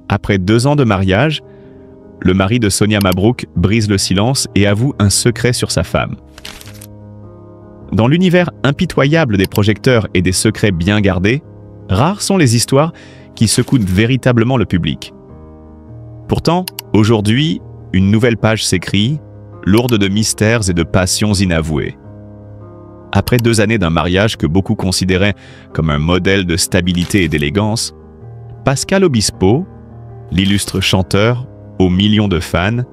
Après 2 ans de mariage, le mari de Sonia Mabrouk brise le silence et avoue un secret sur sa femme. Dans l'univers impitoyable des projecteurs et des secrets bien gardés, rares sont les histoires qui secouent véritablement le public. Pourtant, aujourd'hui, une nouvelle page s'écrit, lourde de mystères et de passions inavouées. Après 2 années d'un mariage que beaucoup considéraient comme un modèle de stabilité et d'élégance, Pascal Obispo, l'illustre chanteur aux millions de fans,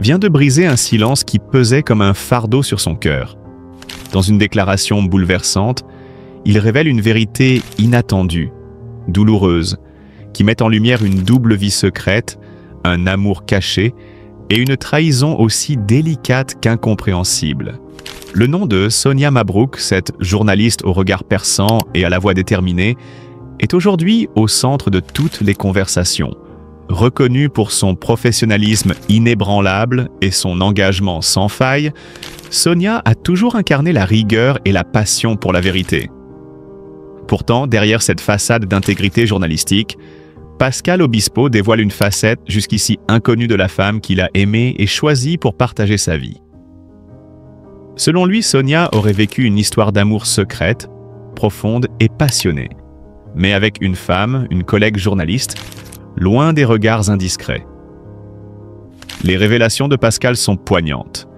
vient de briser un silence qui pesait comme un fardeau sur son cœur. Dans une déclaration bouleversante, il révèle une vérité inattendue, douloureuse, qui met en lumière une double vie secrète, un amour caché et une trahison aussi délicate qu'incompréhensible. Le nom de Sonia Mabrouk, cette journaliste au regard perçant et à la voix déterminée, est aujourd'hui au centre de toutes les conversations. Reconnue pour son professionnalisme inébranlable et son engagement sans faille, Sonia a toujours incarné la rigueur et la passion pour la vérité. Pourtant, derrière cette façade d'intégrité journalistique, Pascal Obispo dévoile une facette jusqu'ici inconnue de la femme qu'il a aimée et choisie pour partager sa vie. Selon lui, Sonia aurait vécu une histoire d'amour secrète, profonde et passionnée, mais avec une femme, une collègue journaliste, loin des regards indiscrets. Les révélations de Pascal sont poignantes.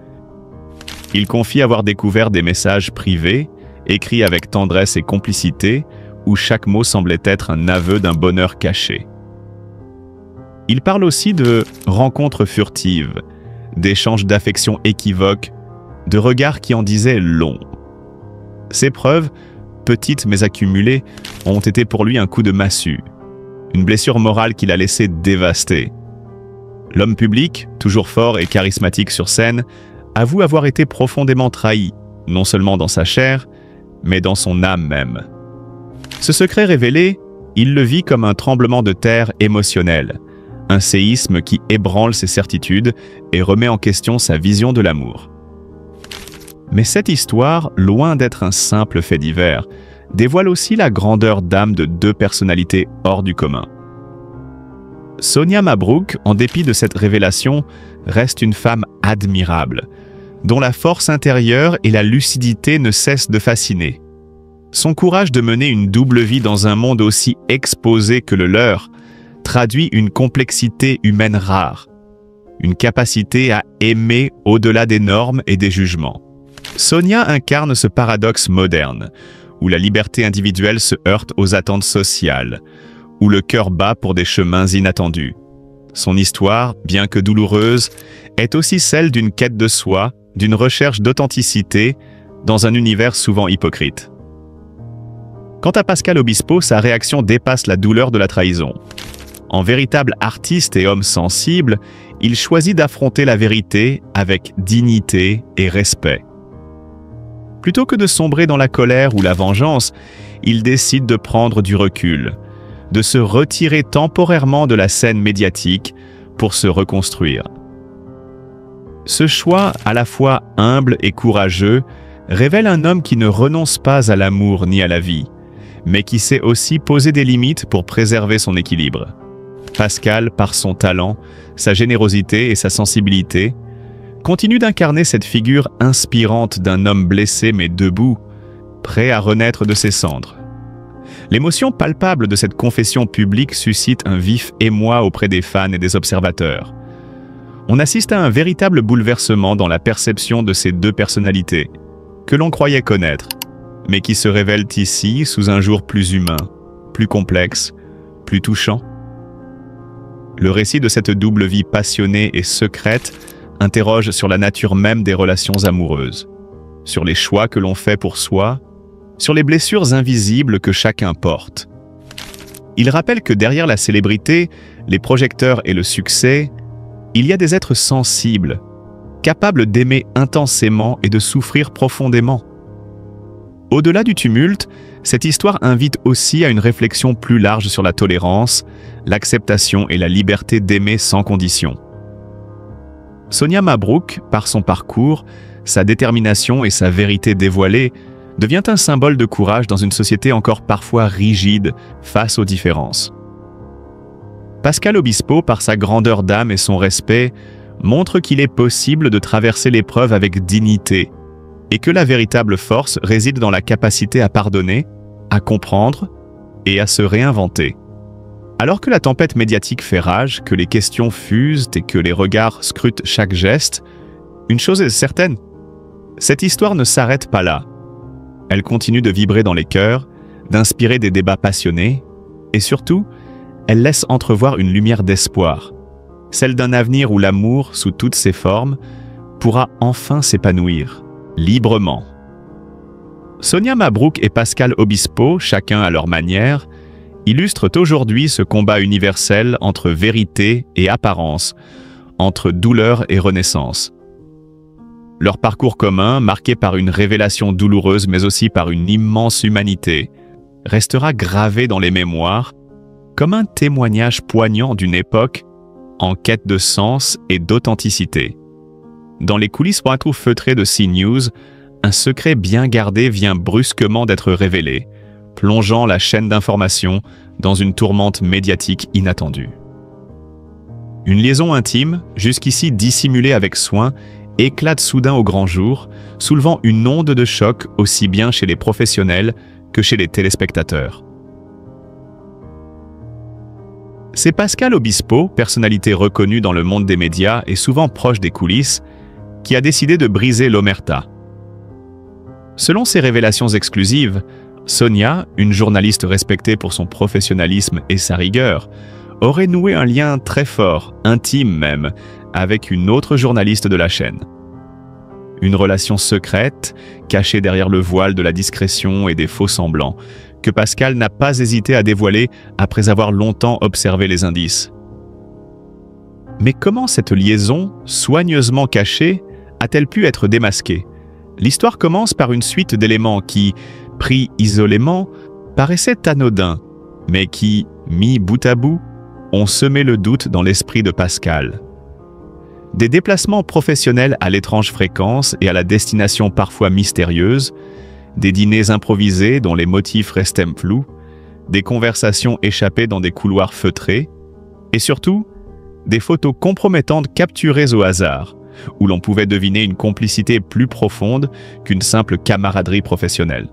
Il confie avoir découvert des messages privés, écrits avec tendresse et complicité, où chaque mot semblait être un aveu d'un bonheur caché. Il parle aussi de rencontres furtives, d'échanges d'affection équivoques, de regards qui en disaient long. Ces preuves, petites mais accumulées, ont été pour lui un coup de massue, une blessure morale qui l'a laissé dévasté. L'homme public, toujours fort et charismatique sur scène, avoue avoir été profondément trahi, non seulement dans sa chair, mais dans son âme même. Ce secret révélé, il le vit comme un tremblement de terre émotionnel, un séisme qui ébranle ses certitudes et remet en question sa vision de l'amour. Mais cette histoire, loin d'être un simple fait divers, dévoile aussi la grandeur d'âme de 2 personnalités hors du commun. Sonia Mabrouk, en dépit de cette révélation, reste une femme admirable, dont la force intérieure et la lucidité ne cessent de fasciner. Son courage de mener une double vie dans un monde aussi exposé que le leur traduit une complexité humaine rare, une capacité à aimer au-delà des normes et des jugements. Sonia incarne ce paradoxe moderne, où la liberté individuelle se heurte aux attentes sociales, où le cœur bat pour des chemins inattendus. Son histoire, bien que douloureuse, est aussi celle d'une quête de soi, d'une recherche d'authenticité, dans un univers souvent hypocrite. Quant à Pascal Obispo, sa réaction dépasse la douleur de la trahison. En véritable artiste et homme sensible, il choisit d'affronter la vérité avec dignité et respect. Plutôt que de sombrer dans la colère ou la vengeance, il décide de prendre du recul, de se retirer temporairement de la scène médiatique pour se reconstruire. Ce choix, à la fois humble et courageux, révèle un homme qui ne renonce pas à l'amour ni à la vie, mais qui sait aussi poser des limites pour préserver son équilibre. Pascal, par son talent, sa générosité et sa sensibilité, continue d'incarner cette figure inspirante d'un homme blessé mais debout, prêt à renaître de ses cendres. L'émotion palpable de cette confession publique suscite un vif émoi auprès des fans et des observateurs. On assiste à un véritable bouleversement dans la perception de ces 2 personnalités, que l'on croyait connaître, mais qui se révèlent ici sous un jour plus humain, plus complexe, plus touchant. Le récit de cette double vie passionnée et secrète interroge sur la nature même des relations amoureuses, sur les choix que l'on fait pour soi, sur les blessures invisibles que chacun porte. Il rappelle que derrière la célébrité, les projecteurs et le succès, il y a des êtres sensibles, capables d'aimer intensément et de souffrir profondément. Au-delà du tumulte, cette histoire invite aussi à une réflexion plus large sur la tolérance, l'acceptation et la liberté d'aimer sans condition. Sonia Mabrouk, par son parcours, sa détermination et sa vérité dévoilée, devient un symbole de courage dans une société encore parfois rigide face aux différences. Pascal Obispo, par sa grandeur d'âme et son respect, montre qu'il est possible de traverser l'épreuve avec dignité et que la véritable force réside dans la capacité à pardonner, à comprendre et à se réinventer. Alors que la tempête médiatique fait rage, que les questions fusent et que les regards scrutent chaque geste, une chose est certaine, cette histoire ne s'arrête pas là. Elle continue de vibrer dans les cœurs, d'inspirer des débats passionnés, et surtout, elle laisse entrevoir une lumière d'espoir, celle d'un avenir où l'amour, sous toutes ses formes, pourra enfin s'épanouir, librement. Sonia Mabrouk et Pascal Obispo, chacun à leur manière, illustrent aujourd'hui ce combat universel entre vérité et apparence, entre douleur et renaissance. Leur parcours commun, marqué par une révélation douloureuse mais aussi par une immense humanité, restera gravé dans les mémoires comme un témoignage poignant d'une époque en quête de sens et d'authenticité. Dans les coulisses feutrées de CNews, un secret bien gardé vient brusquement d'être révélé, plongeant la chaîne d'information dans une tourmente médiatique inattendue. Une liaison intime, jusqu'ici dissimulée avec soin, éclate soudain au grand jour, soulevant une onde de choc aussi bien chez les professionnels que chez les téléspectateurs. C'est Pascal Obispo, personnalité reconnue dans le monde des médias et souvent proche des coulisses, qui a décidé de briser l'omerta. Selon ses révélations exclusives, Sonia, une journaliste respectée pour son professionnalisme et sa rigueur, aurait noué un lien très fort, intime même, avec une autre journaliste de la chaîne. Une relation secrète, cachée derrière le voile de la discrétion et des faux-semblants, que Pascal n'a pas hésité à dévoiler après avoir longtemps observé les indices. Mais comment cette liaison, soigneusement cachée, a-t-elle pu être démasquée? L'histoire commence par une suite d'éléments qui, pris isolément, paraissaient anodins, mais qui, mis bout à bout, ont semé le doute dans l'esprit de Pascal. Des déplacements professionnels à l'étrange fréquence et à la destination parfois mystérieuse, des dîners improvisés dont les motifs restaient flous, des conversations échappées dans des couloirs feutrés, et surtout, des photos compromettantes capturées au hasard, où l'on pouvait deviner une complicité plus profonde qu'une simple camaraderie professionnelle.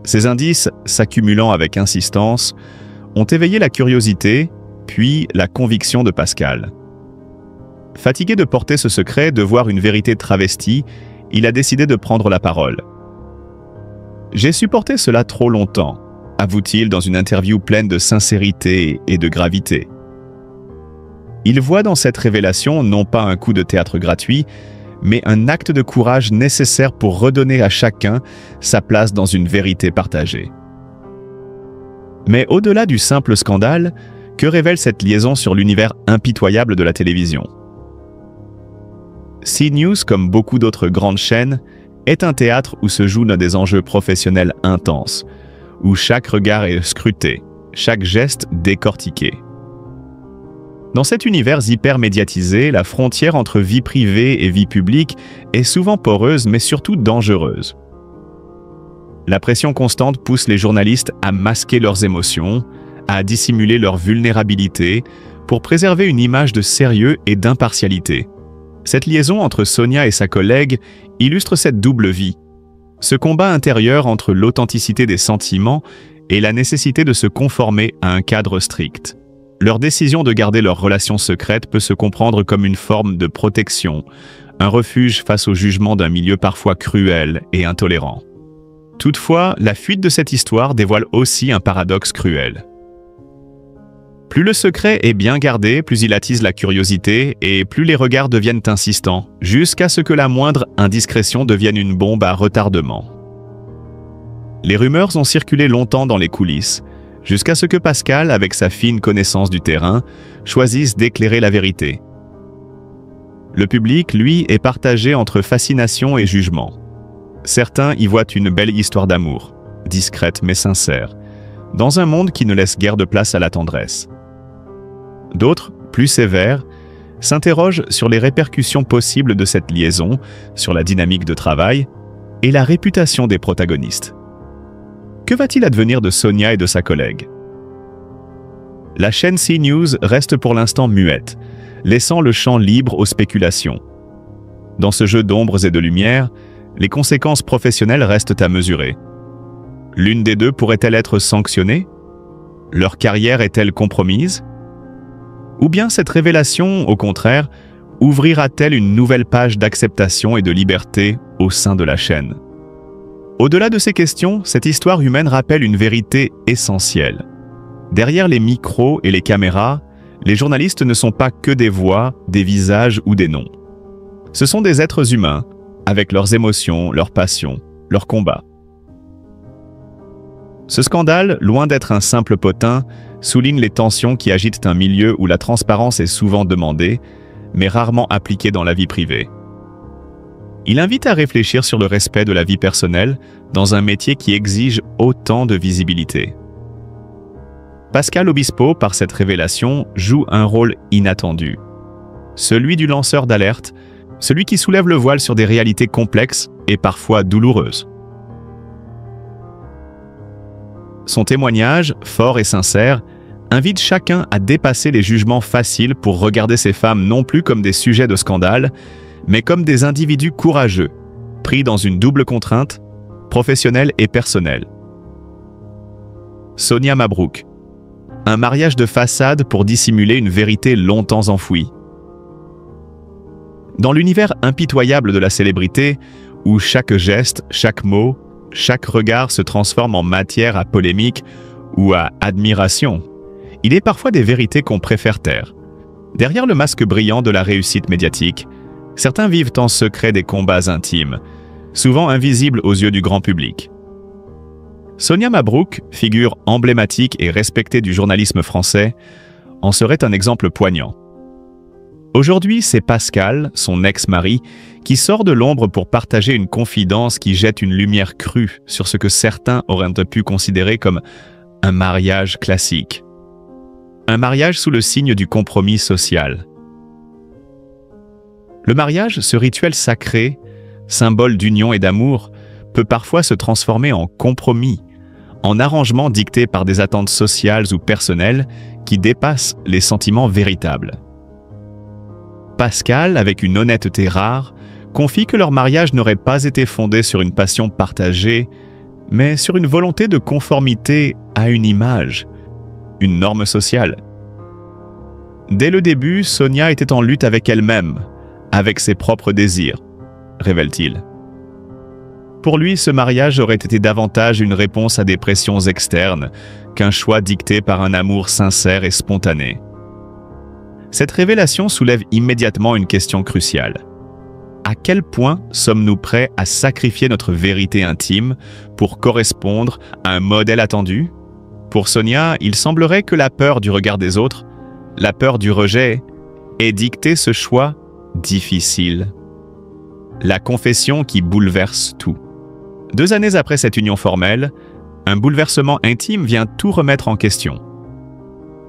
Ces indices, s'accumulant avec insistance, ont éveillé la curiosité, puis la conviction de Pascal. Fatigué de porter ce secret, de voir une vérité travestie, il a décidé de prendre la parole. « J'ai supporté cela trop longtemps », avoue-t-il dans une interview pleine de sincérité et de gravité. Il voit dans cette révélation non pas un coup de théâtre gratuit, mais un acte de courage nécessaire pour redonner à chacun sa place dans une vérité partagée. Mais au-delà du simple scandale, que révèle cette liaison sur l'univers impitoyable de la télévision? CNews, comme beaucoup d'autres grandes chaînes, est un théâtre où se jouent des enjeux professionnels intenses, où chaque regard est scruté, chaque geste décortiqué. Dans cet univers hyper médiatisé, la frontière entre vie privée et vie publique est souvent poreuse mais surtout dangereuse. La pression constante pousse les journalistes à masquer leurs émotions, à dissimuler leur vulnérabilité pour préserver une image de sérieux et d'impartialité. Cette liaison entre Sonia et sa collègue illustre cette double vie, ce combat intérieur entre l'authenticité des sentiments et la nécessité de se conformer à un cadre strict. Leur décision de garder leur relation secrète peut se comprendre comme une forme de protection, un refuge face au jugement d'un milieu parfois cruel et intolérant. Toutefois, la fuite de cette histoire dévoile aussi un paradoxe cruel. Plus le secret est bien gardé, plus il attise la curiosité et plus les regards deviennent insistants, jusqu'à ce que la moindre indiscrétion devienne une bombe à retardement. Les rumeurs ont circulé longtemps dans les coulisses, jusqu'à ce que Pascal, avec sa fine connaissance du terrain, choisisse d'éclairer la vérité. Le public, lui, est partagé entre fascination et jugement. Certains y voient une belle histoire d'amour, discrète mais sincère, dans un monde qui ne laisse guère de place à la tendresse. D'autres, plus sévères, s'interrogent sur les répercussions possibles de cette liaison, sur la dynamique de travail et la réputation des protagonistes. Que va-t-il advenir de Sonia et de sa collègue? La chaîne CNews reste pour l'instant muette, laissant le champ libre aux spéculations. Dans ce jeu d'ombres et de lumière, les conséquences professionnelles restent à mesurer. L'une des deux pourrait-elle être sanctionnée? Leur carrière est-elle compromise? Ou bien cette révélation, au contraire, ouvrira-t-elle une nouvelle page d'acceptation et de liberté au sein de la chaîne? Au-delà de ces questions, cette histoire humaine rappelle une vérité essentielle. Derrière les micros et les caméras, les journalistes ne sont pas que des voix, des visages ou des noms. Ce sont des êtres humains, avec leurs émotions, leurs passions, leurs combats. Ce scandale, loin d'être un simple potin, souligne les tensions qui agitent un milieu où la transparence est souvent demandée, mais rarement appliquée dans la vie privée. Il invite à réfléchir sur le respect de la vie personnelle dans un métier qui exige autant de visibilité. Pascal Obispo, par cette révélation, joue un rôle inattendu. Celui du lanceur d'alerte, celui qui soulève le voile sur des réalités complexes et parfois douloureuses. Son témoignage, fort et sincère, invite chacun à dépasser les jugements faciles pour regarder ces femmes non plus comme des sujets de scandale, mais comme des individus courageux, pris dans une double contrainte, professionnelle et personnelle. Sonia Mabrouk. Un mariage de façade pour dissimuler une vérité longtemps enfouie. Dans l'univers impitoyable de la célébrité, où chaque geste, chaque mot, chaque regard se transforme en matière à polémique ou à admiration, il est parfois des vérités qu'on préfère taire. Derrière le masque brillant de la réussite médiatique, certains vivent en secret des combats intimes, souvent invisibles aux yeux du grand public. Sonia Mabrouk, figure emblématique et respectée du journalisme français, en serait un exemple poignant. Aujourd'hui, c'est Pascal, son ex-mari, qui sort de l'ombre pour partager une confidence qui jette une lumière crue sur ce que certains auraient pu considérer comme un mariage classique. Un mariage sous le signe du compromis social. Le mariage, ce rituel sacré, symbole d'union et d'amour, peut parfois se transformer en compromis, en arrangement dicté par des attentes sociales ou personnelles qui dépassent les sentiments véritables. Pascal, avec une honnêteté rare, confie que leur mariage n'aurait pas été fondé sur une passion partagée, mais sur une volonté de conformité à une image, une norme sociale. Dès le début, Sonia était en lutte avec elle-même, avec ses propres désirs, révèle-t-il. Pour lui, ce mariage aurait été davantage une réponse à des pressions externes qu'un choix dicté par un amour sincère et spontané. Cette révélation soulève immédiatement une question cruciale. À quel point sommes-nous prêts à sacrifier notre vérité intime pour correspondre à un modèle attendu? Pour Sonia, il semblerait que la peur du regard des autres, la peur du rejet, ait dicté ce choix difficile. La confession qui bouleverse tout. 2 années après cette union formelle, un bouleversement intime vient tout remettre en question.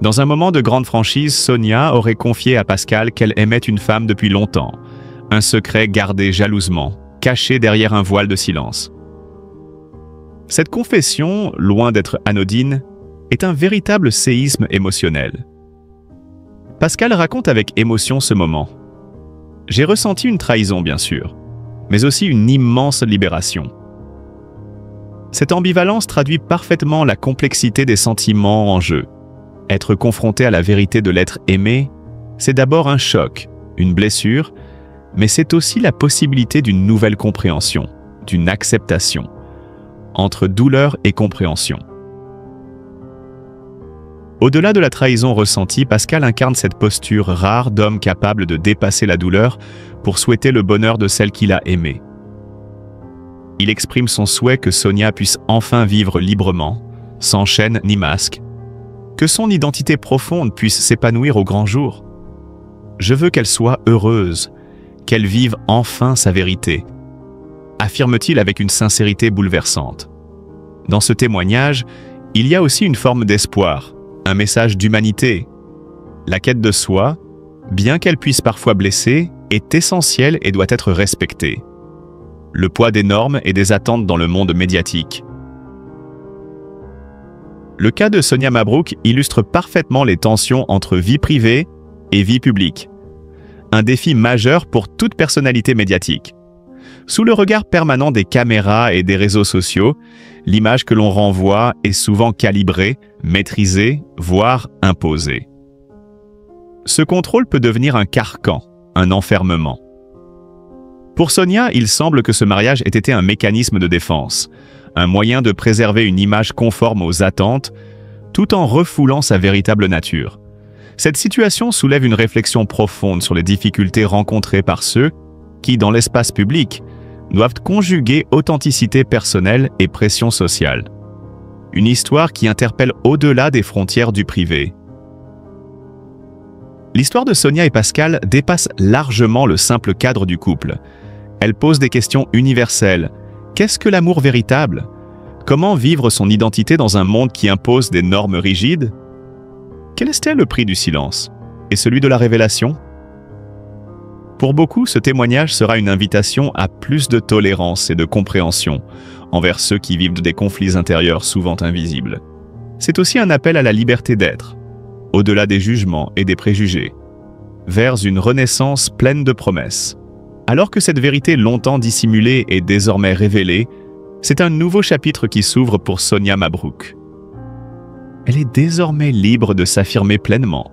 Dans un moment de grande franchise, Sonia aurait confié à Pascal qu'elle aimait une femme depuis longtemps, un secret gardé jalousement, caché derrière un voile de silence. Cette confession, loin d'être anodine, est un véritable séisme émotionnel. Pascal raconte avec émotion ce moment. « J'ai ressenti une trahison, bien sûr, mais aussi une immense libération. » Cette ambivalence traduit parfaitement la complexité des sentiments en jeu. Être confronté à la vérité de l'être aimé, c'est d'abord un choc, une blessure, mais c'est aussi la possibilité d'une nouvelle compréhension, d'une acceptation, entre douleur et compréhension. Au-delà de la trahison ressentie, Pascal incarne cette posture rare d'homme capable de dépasser la douleur pour souhaiter le bonheur de celle qu'il a aimée. Il exprime son souhait que Sonia puisse enfin vivre librement, sans chaîne ni masque, que son identité profonde puisse s'épanouir au grand jour. Je veux qu'elle soit heureuse, qu'elle vive enfin sa vérité, affirme-t-il avec une sincérité bouleversante. Dans ce témoignage, il y a aussi une forme d'espoir, un message d'humanité. La quête de soi, bien qu'elle puisse parfois blesser, est essentielle et doit être respectée. Le poids des normes et des attentes dans le monde médiatique. Le cas de Sonia Mabrouk illustre parfaitement les tensions entre vie privée et vie publique. Un défi majeur pour toute personnalité médiatique. Sous le regard permanent des caméras et des réseaux sociaux, l'image que l'on renvoie est souvent calibrée, maîtrisée, voire imposée. Ce contrôle peut devenir un carcan, un enfermement. Pour Sonia, il semble que ce mariage ait été un mécanisme de défense, un moyen de préserver une image conforme aux attentes, tout en refoulant sa véritable nature. Cette situation soulève une réflexion profonde sur les difficultés rencontrées par ceux qui, dans l'espace public, doivent conjuguer authenticité personnelle et pression sociale. Une histoire qui interpelle au-delà des frontières du privé. L'histoire de Sonia et Pascal dépasse largement le simple cadre du couple. Elle pose des questions universelles. Qu'est-ce que l'amour véritable? Comment vivre son identité dans un monde qui impose des normes rigides? Quel était le prix du silence? Et celui de la révélation? Pour beaucoup, ce témoignage sera une invitation à plus de tolérance et de compréhension envers ceux qui vivent des conflits intérieurs souvent invisibles. C'est aussi un appel à la liberté d'être, au-delà des jugements et des préjugés, vers une renaissance pleine de promesses. Alors que cette vérité longtemps dissimulée est désormais révélée, c'est un nouveau chapitre qui s'ouvre pour Sonia Mabrouk. Elle est désormais libre de s'affirmer pleinement,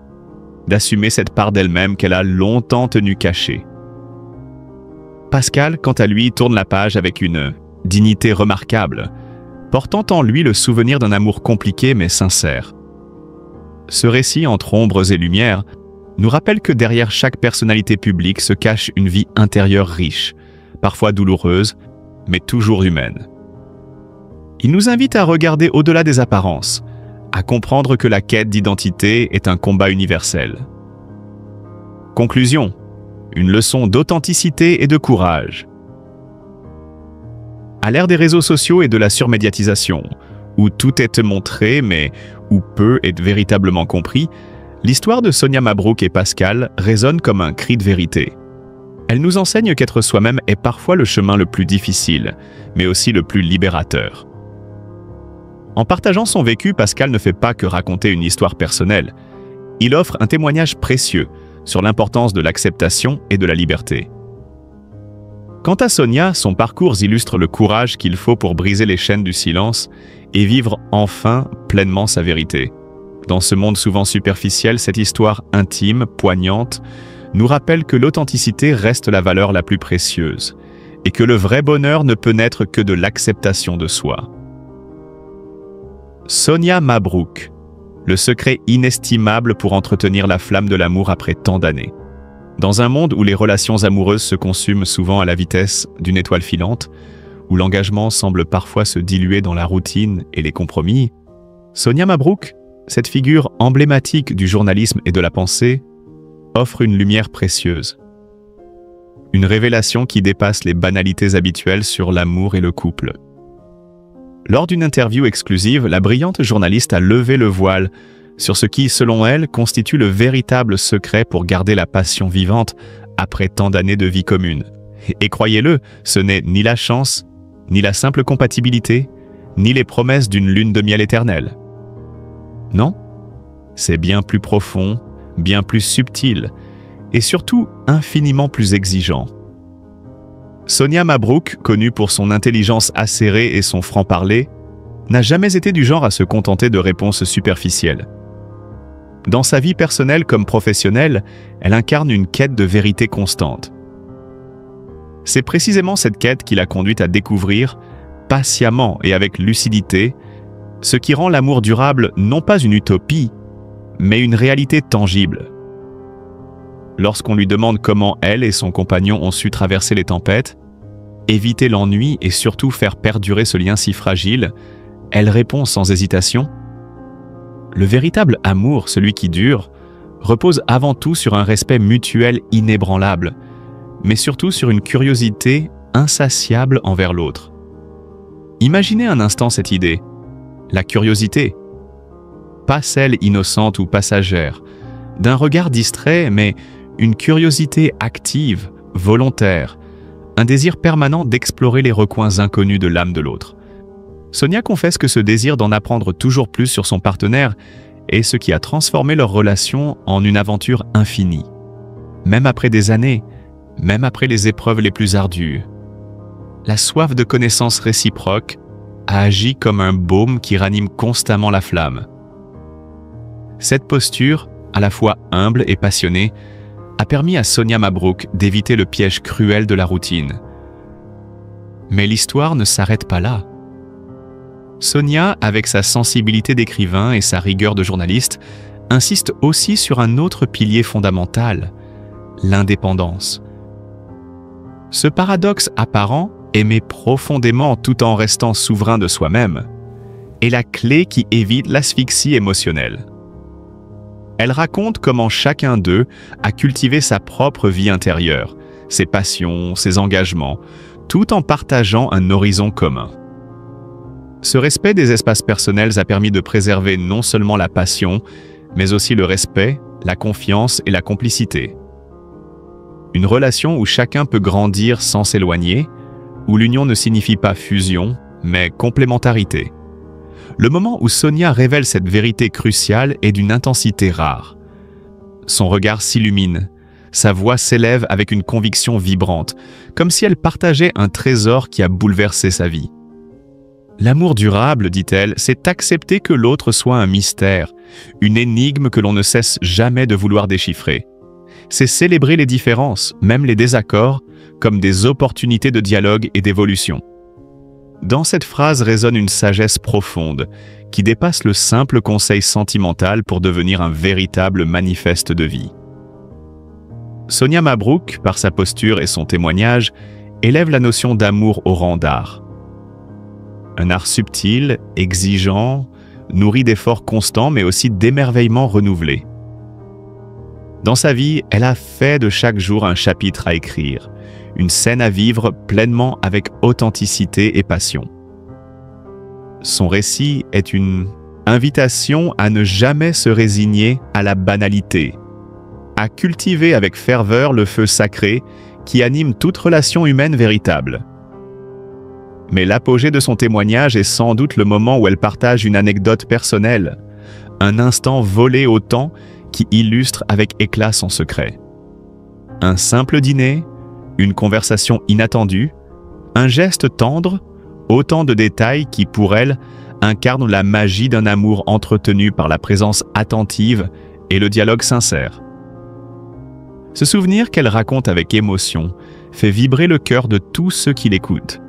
d'assumer cette part d'elle-même qu'elle a longtemps tenue cachée. Pascal, quant à lui, tourne la page avec une dignité remarquable, portant en lui le souvenir d'un amour compliqué mais sincère. Ce récit entre ombres et lumières nous rappelle que derrière chaque personnalité publique se cache une vie intérieure riche, parfois douloureuse, mais toujours humaine. Il nous invite à regarder au-delà des apparences, à comprendre que la quête d'identité est un combat universel. Conclusion, une leçon d'authenticité et de courage. À l'ère des réseaux sociaux et de la surmédiatisation, où tout est montré mais où peu est véritablement compris, l'histoire de Sonia Mabrouk et Pascal résonne comme un cri de vérité. Elle nous enseigne qu'être soi-même est parfois le chemin le plus difficile, mais aussi le plus libérateur. En partageant son vécu, Pascal ne fait pas que raconter une histoire personnelle. Il offre un témoignage précieux sur l'importance de l'acceptation et de la liberté. Quant à Sonia, son parcours illustre le courage qu'il faut pour briser les chaînes du silence et vivre enfin pleinement sa vérité. Dans ce monde souvent superficiel, cette histoire intime, poignante, nous rappelle que l'authenticité reste la valeur la plus précieuse et que le vrai bonheur ne peut naître que de l'acceptation de soi. Sonia Mabrouk, le secret inestimable pour entretenir la flamme de l'amour après tant d'années. Dans un monde où les relations amoureuses se consument souvent à la vitesse d'une étoile filante, où l'engagement semble parfois se diluer dans la routine et les compromis, Sonia Mabrouk, cette figure emblématique du journalisme et de la pensée, offre une lumière précieuse. Une révélation qui dépasse les banalités habituelles sur l'amour et le couple. Lors d'une interview exclusive, la brillante journaliste a levé le voile sur ce qui, selon elle, constitue le véritable secret pour garder la passion vivante après tant d'années de vie commune. Et croyez-le, ce n'est ni la chance, ni la simple compatibilité, ni les promesses d'une lune de miel éternelle. Non, c'est bien plus profond, bien plus subtil, et surtout infiniment plus exigeant. Sonia Mabrouk, connue pour son intelligence acérée et son franc-parler, n'a jamais été du genre à se contenter de réponses superficielles. Dans sa vie personnelle comme professionnelle, elle incarne une quête de vérité constante. C'est précisément cette quête qui l'a conduite à découvrir, patiemment et avec lucidité, ce qui rend l'amour durable non pas une utopie, mais une réalité tangible. Lorsqu'on lui demande comment elle et son compagnon ont su traverser les tempêtes, éviter l'ennui et surtout faire perdurer ce lien si fragile, elle répond sans hésitation « Le véritable amour, celui qui dure, repose avant tout sur un respect mutuel inébranlable, mais surtout sur une curiosité insatiable envers l'autre. » Imaginez un instant cette idée. La curiosité, pas celle innocente ou passagère, d'un regard distrait, mais une curiosité active, volontaire, un désir permanent d'explorer les recoins inconnus de l'âme de l'autre. Sonia confesse que ce désir d'en apprendre toujours plus sur son partenaire est ce qui a transformé leur relation en une aventure infinie. Même après des années, même après les épreuves les plus ardues, la soif de connaissances réciproques a agi comme un baume qui ranime constamment la flamme. Cette posture, à la fois humble et passionnée, a permis à Sonia Mabrouk d'éviter le piège cruel de la routine. Mais l'histoire ne s'arrête pas là. Sonia, avec sa sensibilité d'écrivain et sa rigueur de journaliste, insiste aussi sur un autre pilier fondamental, l'indépendance. Ce paradoxe apparent, aimer profondément tout en restant souverain de soi-même, est la clé qui évite l'asphyxie émotionnelle. Elle raconte comment chacun d'eux a cultivé sa propre vie intérieure, ses passions, ses engagements, tout en partageant un horizon commun. Ce respect des espaces personnels a permis de préserver non seulement la passion, mais aussi le respect, la confiance et la complicité. Une relation où chacun peut grandir sans s'éloigner, où l'union ne signifie pas fusion, mais complémentarité. Le moment où Sonia révèle cette vérité cruciale est d'une intensité rare. Son regard s'illumine, sa voix s'élève avec une conviction vibrante, comme si elle partageait un trésor qui a bouleversé sa vie. L'amour durable, dit-elle, c'est accepter que l'autre soit un mystère, une énigme que l'on ne cesse jamais de vouloir déchiffrer. C'est célébrer les différences, même les désaccords, comme des opportunités de dialogue et d'évolution. Dans cette phrase résonne une sagesse profonde, qui dépasse le simple conseil sentimental pour devenir un véritable manifeste de vie. Sonia Mabrouk, par sa posture et son témoignage, élève la notion d'amour au rang d'art. Un art subtil, exigeant, nourri d'efforts constants mais aussi d'émerveillements renouvelés. Dans sa vie, elle a fait de chaque jour un chapitre à écrire, une scène à vivre pleinement avec authenticité et passion. Son récit est une invitation à ne jamais se résigner à la banalité, à cultiver avec ferveur le feu sacré qui anime toute relation humaine véritable. Mais l'apogée de son témoignage est sans doute le moment où elle partage une anecdote personnelle, un instant volé au temps qui illustre avec éclat son secret. Un simple dîner, une conversation inattendue, un geste tendre, autant de détails qui, pour elle, incarnent la magie d'un amour entretenu par la présence attentive et le dialogue sincère. Ce souvenir qu'elle raconte avec émotion fait vibrer le cœur de tous ceux qui l'écoutent.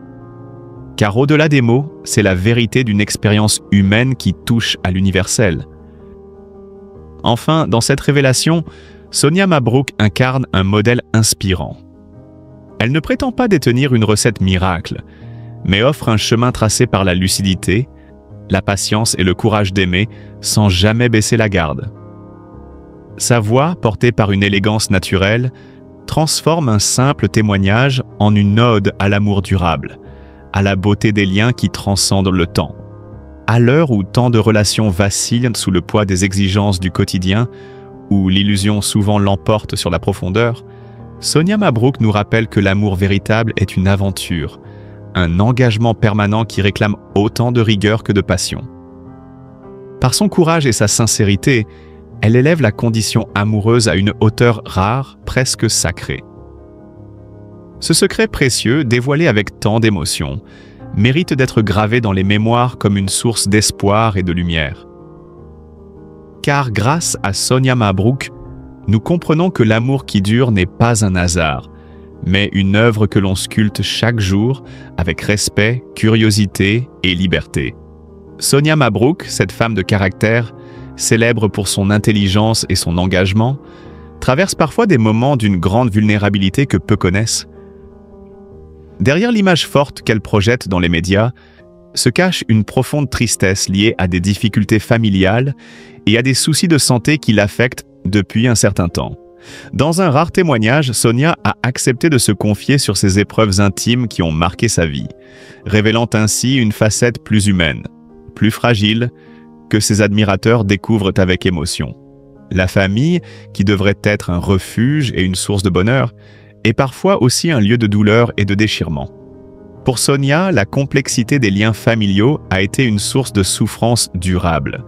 Car au-delà des mots, c'est la vérité d'une expérience humaine qui touche à l'universel. Enfin, dans cette révélation, Sonia Mabrouk incarne un modèle inspirant. Elle ne prétend pas détenir une recette miracle, mais offre un chemin tracé par la lucidité, la patience et le courage d'aimer sans jamais baisser la garde. Sa voix, portée par une élégance naturelle, transforme un simple témoignage en une ode à l'amour durable, à la beauté des liens qui transcendent le temps. À l'heure où tant de relations vacillent sous le poids des exigences du quotidien, où l'illusion souvent l'emporte sur la profondeur, Sonia Mabrouk nous rappelle que l'amour véritable est une aventure, un engagement permanent qui réclame autant de rigueur que de passion. Par son courage et sa sincérité, elle élève la condition amoureuse à une hauteur rare, presque sacrée. Ce secret précieux, dévoilé avec tant d'émotion, mérite d'être gravé dans les mémoires comme une source d'espoir et de lumière. Car grâce à Sonia Mabrouk, nous comprenons que l'amour qui dure n'est pas un hasard, mais une œuvre que l'on sculpte chaque jour avec respect, curiosité et liberté. Sonia Mabrouk, cette femme de caractère, célèbre pour son intelligence et son engagement, traverse parfois des moments d'une grande vulnérabilité que peu connaissent. Derrière l'image forte qu'elle projette dans les médias, se cache une profonde tristesse liée à des difficultés familiales et à des soucis de santé qui l'affectent depuis un certain temps. Dans un rare témoignage, Sonia a accepté de se confier sur ses épreuves intimes qui ont marqué sa vie, révélant ainsi une facette plus humaine, plus fragile, que ses admirateurs découvrent avec émotion. La famille, qui devrait être un refuge et une source de bonheur, est parfois aussi un lieu de douleur et de déchirement. Pour Sonia, la complexité des liens familiaux a été une source de souffrance durable.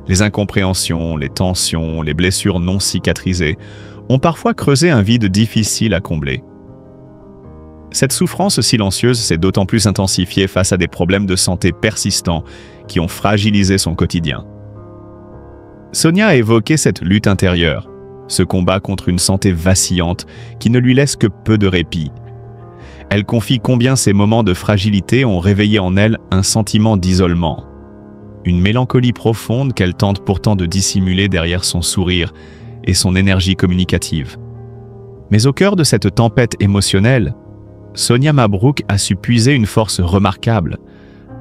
Les incompréhensions, les tensions, les blessures non cicatrisées ont parfois creusé un vide difficile à combler. Cette souffrance silencieuse s'est d'autant plus intensifiée face à des problèmes de santé persistants qui ont fragilisé son quotidien. Sonia a évoqué cette lutte intérieure, ce combat contre une santé vacillante qui ne lui laisse que peu de répit. Elle confie combien ces moments de fragilité ont réveillé en elle un sentiment d'isolement, une mélancolie profonde qu'elle tente pourtant de dissimuler derrière son sourire et son énergie communicative. Mais au cœur de cette tempête émotionnelle, Sonia Mabrouk a su puiser une force remarquable,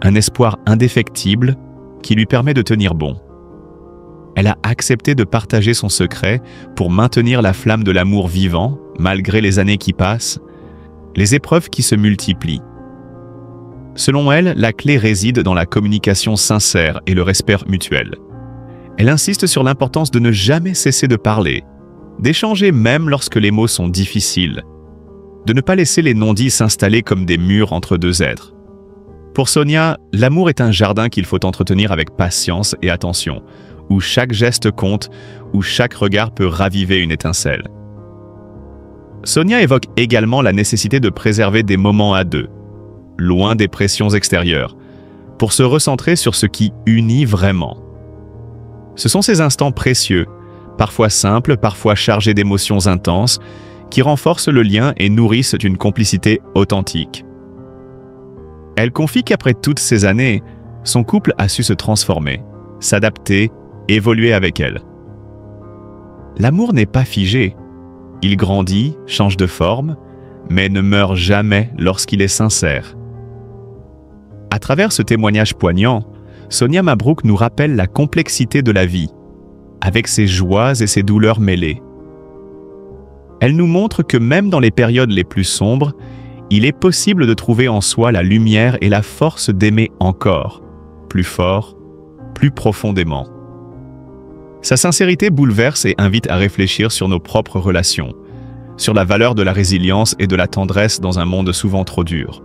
un espoir indéfectible qui lui permet de tenir bon. Elle a accepté de partager son secret pour maintenir la flamme de l'amour vivant, malgré les années qui passent, les épreuves qui se multiplient. Selon elle, la clé réside dans la communication sincère et le respect mutuel. Elle insiste sur l'importance de ne jamais cesser de parler, d'échanger même lorsque les mots sont difficiles, de ne pas laisser les non-dits s'installer comme des murs entre deux êtres. Pour Sonia, l'amour est un jardin qu'il faut entretenir avec patience et attention, où chaque geste compte, où chaque regard peut raviver une étincelle. Sonia évoque également la nécessité de préserver des moments à deux, loin des pressions extérieures, pour se recentrer sur ce qui unit vraiment. Ce sont ces instants précieux, parfois simples, parfois chargés d'émotions intenses, qui renforcent le lien et nourrissent une complicité authentique. Elle confie qu'après toutes ces années, son couple a su se transformer, s'adapter, évoluer avec elle. L'amour n'est pas figé. Il grandit, change de forme, mais ne meurt jamais lorsqu'il est sincère. À travers ce témoignage poignant, Sonia Mabrouk nous rappelle la complexité de la vie, avec ses joies et ses douleurs mêlées. Elle nous montre que même dans les périodes les plus sombres, il est possible de trouver en soi la lumière et la force d'aimer encore, plus fort, plus profondément. Sa sincérité bouleverse et invite à réfléchir sur nos propres relations, sur la valeur de la résilience et de la tendresse dans un monde souvent trop dur.